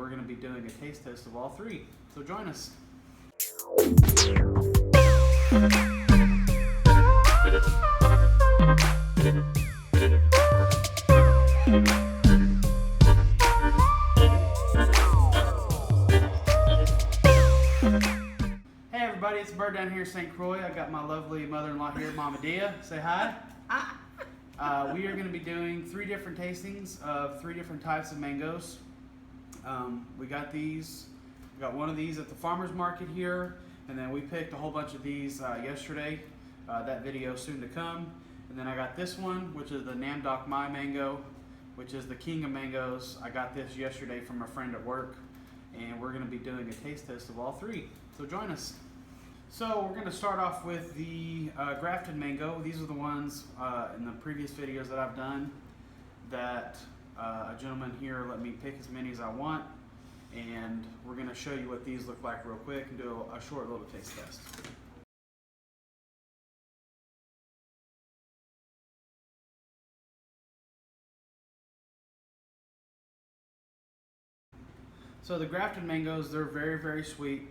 we're going to be doing a taste test of all three. So join us. Hey everybody, it's Bird down here in St Croix. I got my lovely mother-in-law here, Momma Dia. Say hi. We are going to be doing 3 different tastings of 3 different types of mangoes. We got one of these at the farmer's market here, and then we picked a whole bunch of these yesterday. That video soon to come. And then I got this one, which is the Doc Mai mango, which is the king of mangoes. I got this yesterday from a friend at work, and we're going to be doing a taste test of all 3. So join us. So we're going to start off with the Grafted Mango. These are the ones in the previous videos that I've done that a gentleman here let me pick as many as I want, and we're going to show you what these look like real quick and do a short little taste test. So the Grafted Mangoes, they're very, very sweet.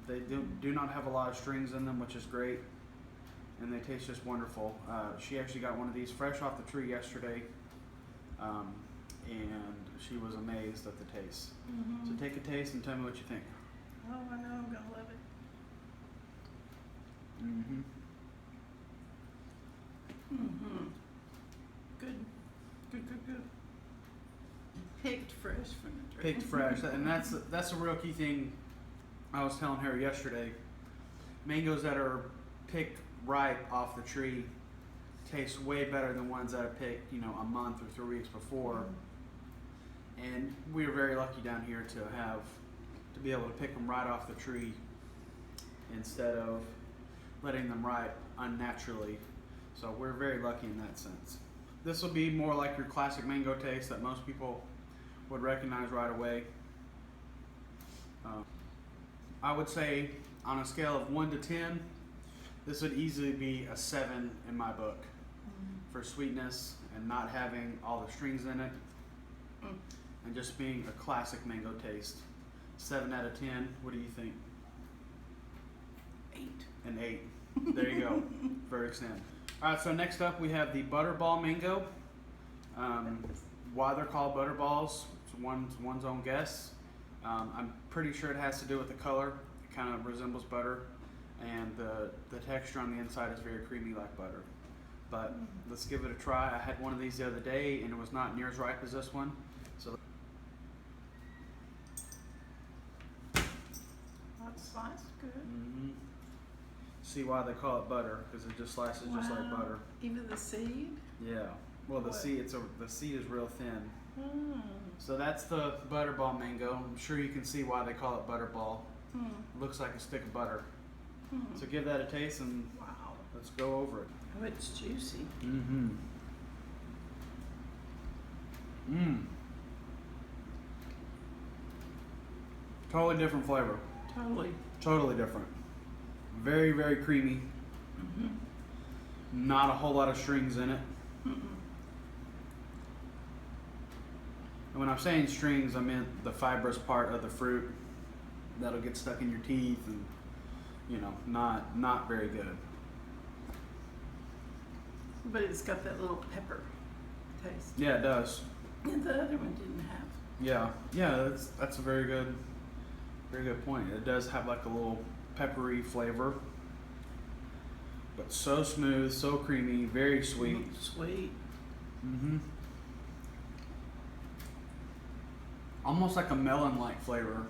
They do not have a lot of strings in them, which is great, and they taste just wonderful. She actually got one of these fresh off the tree yesterday, and she was amazed at the taste. So take a taste and tell me what you think. Oh, I know, I'm gonna love it. Good. Picked fresh from the tree. Picked fresh, and that's a real key thing. I was telling her yesterday, mangoes that are picked ripe off the tree taste way better than ones that are picked, a month or 3 weeks before. And we are very lucky down here to be able to pick them right off the tree instead of letting them ripe unnaturally. So we're very lucky in that sense. This will be more like your classic mango taste that most people would recognize right away. I would say on a scale of 1 to 10, this would easily be a 7 in my book for sweetness and not having all the strings in it and just being a classic mango taste. 7 out of 10. What do you think? 8. An 8. There you go. Very extent. All right, so next up we have the Butterball Mango. Why they're called Butterballs, it's one's own guess. I'm pretty sure it has to do with the color. It kind of resembles butter, and the texture on the inside is very creamy like butter. But let's give it a try. I had one of these the other day, and it was not near as ripe as this one. So That's sliced good. See why they call it butter, because it just slices just like butter. Even the seed? Yeah. Well, the seed is real thin. So that's the Butterball Mango. I'm sure you can see why they call it Butterball. It looks like a stick of butter. So give that a taste and let's go over it. Oh, it's juicy. Totally different flavor. Totally different. Very, very creamy. Not a whole lot of strings in it. And when I'm saying strings, I mean the fibrous part of the fruit that'll get stuck in your teeth and, not very good. But it's got that little pepper taste. Yeah, it does. And the other one didn't have. Yeah, that's a very good point. It does have like a little peppery flavor, but so smooth, so creamy, very sweet. Sweet. Almost like a melon-like flavor,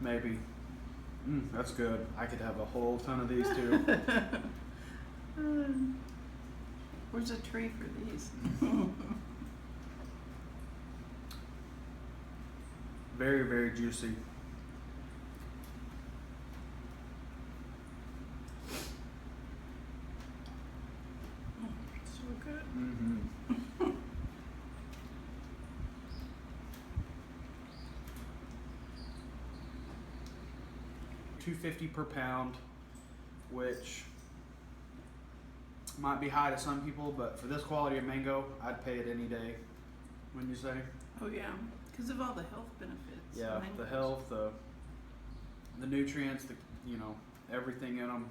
maybe. That's good. I could have a whole ton of these too. Where's a tree for these? Very, very juicy. So good. $2.50 per pound, which might be high to some people, but for this quality of mango, I'd pay it any day. Wouldn't you say? Oh yeah, Because of all the health benefits. Yeah, the health, the nutrients, everything in them.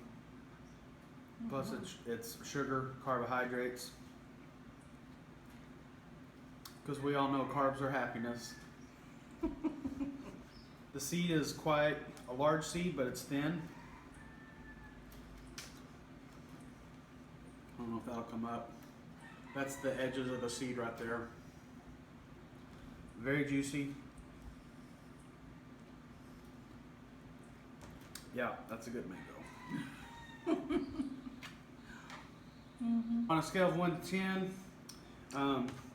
Plus, it's sugar, carbohydrates. Because we all know carbs are happiness. The seed is quite a large seed, but it's thin. I don't know if that'll come up. That's the edges of the seed right there. Very juicy. Yeah, that's a good mango. On a scale of 1 to 10,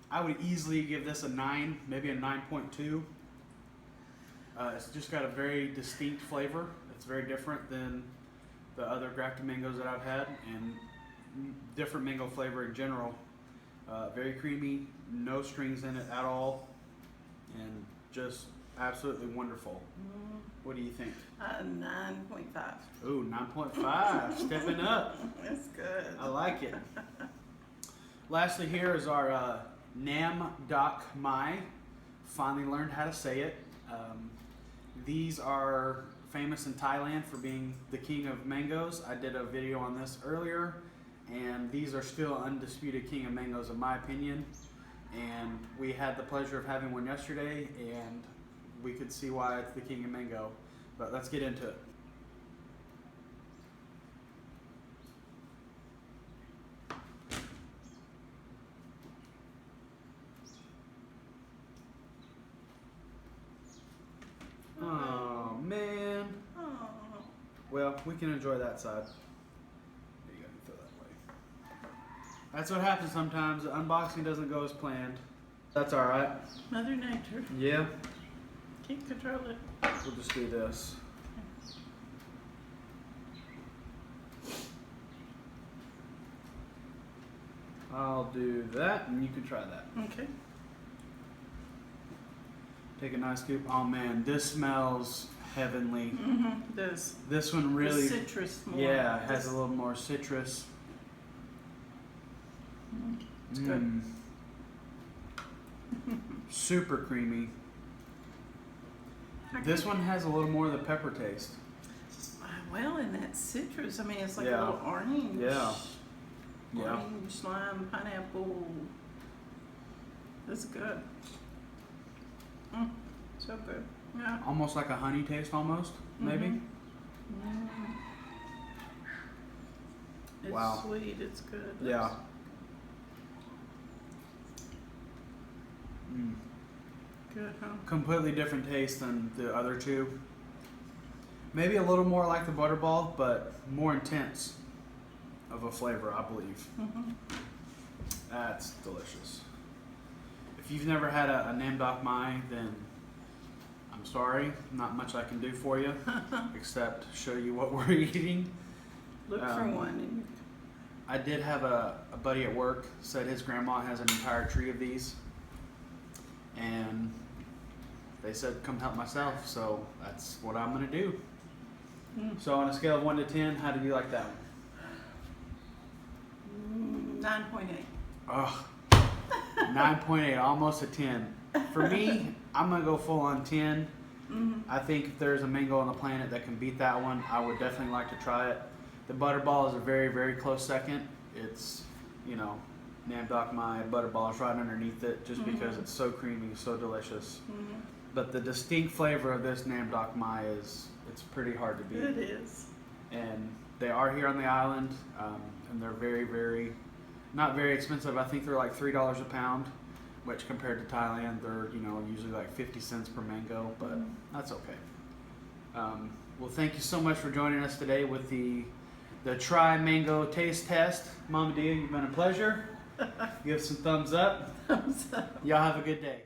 I would easily give this a 9, maybe a 9.2. It's just got a very distinct flavor. It's very different than the other grafted mangoes that I've had, and different mango flavor in general. Very creamy, no strings in it at all, and just absolutely wonderful. What do you think? 9.5. Ooh, 9.5, stepping up. That's good. I like it. Lastly, here is our Doc Mai. Finally learned how to say it. These are famous in Thailand for being the king of mangoes. I did a video on this earlier, and these are still undisputed king of mangoes in my opinion. And we had the pleasure of having one yesterday, and we could see why it's the king of mango. But let's get into it. Oh man. Oh. Well, we can enjoy that side. There you go, you throw that away. That's what happens sometimes. The unboxing doesn't go as planned. That's alright. Mother Nature. Yeah. Can't control it. We'll just do this. I'll do that, and you can try that. Okay. Take a nice scoop. Oh man, this smells heavenly. It does. This one really, The citrus more. yeah, it has a little more citrus. It's good. Super creamy. This one has a little more of the pepper taste. Well, and that citrus, I mean, it's like a Yeah. little orange. Yeah. Yeah. Orange, lime, pineapple. That's good. So good. Yeah. Almost like a honey taste, almost, maybe. It's Wow. sweet. It's good. Yeah. Good, huh? Completely different taste than the other two. Maybe a little more like the Butterball, but more intense of a flavor, I believe. That's delicious. If you've never had a Doc Mai, then I'm sorry. Not much I can do for you, except show you what we're eating. Look for one. I did have a buddy at work said his grandma has an entire tree of these, and they said come help myself, so that's what I'm gonna do. So on a scale of 1 to 10, how do you like that one? 9.8. Oh, 9.8, almost a 10. For me, I'm gonna go full on 10. I think if there's a mango on the planet that can beat that one, I would definitely like to try it. The Butterball is a very, very close second. It's, Doc Mai, Butterball is right underneath it just because it's so creamy, so delicious. But the distinct flavor of this Doc Mai it's pretty hard to beat. It is. And they are here on the island, and they're very, very, not very expensive. I think they're like $3 a pound, which compared to Thailand, they're usually like 50 cents per mango, but that's okay. Well, thank you so much for joining us today with the Try Mango Taste Test. Momma Dia, you've been a pleasure. Give some thumbs up. Thumbs up. Y'all have a good day.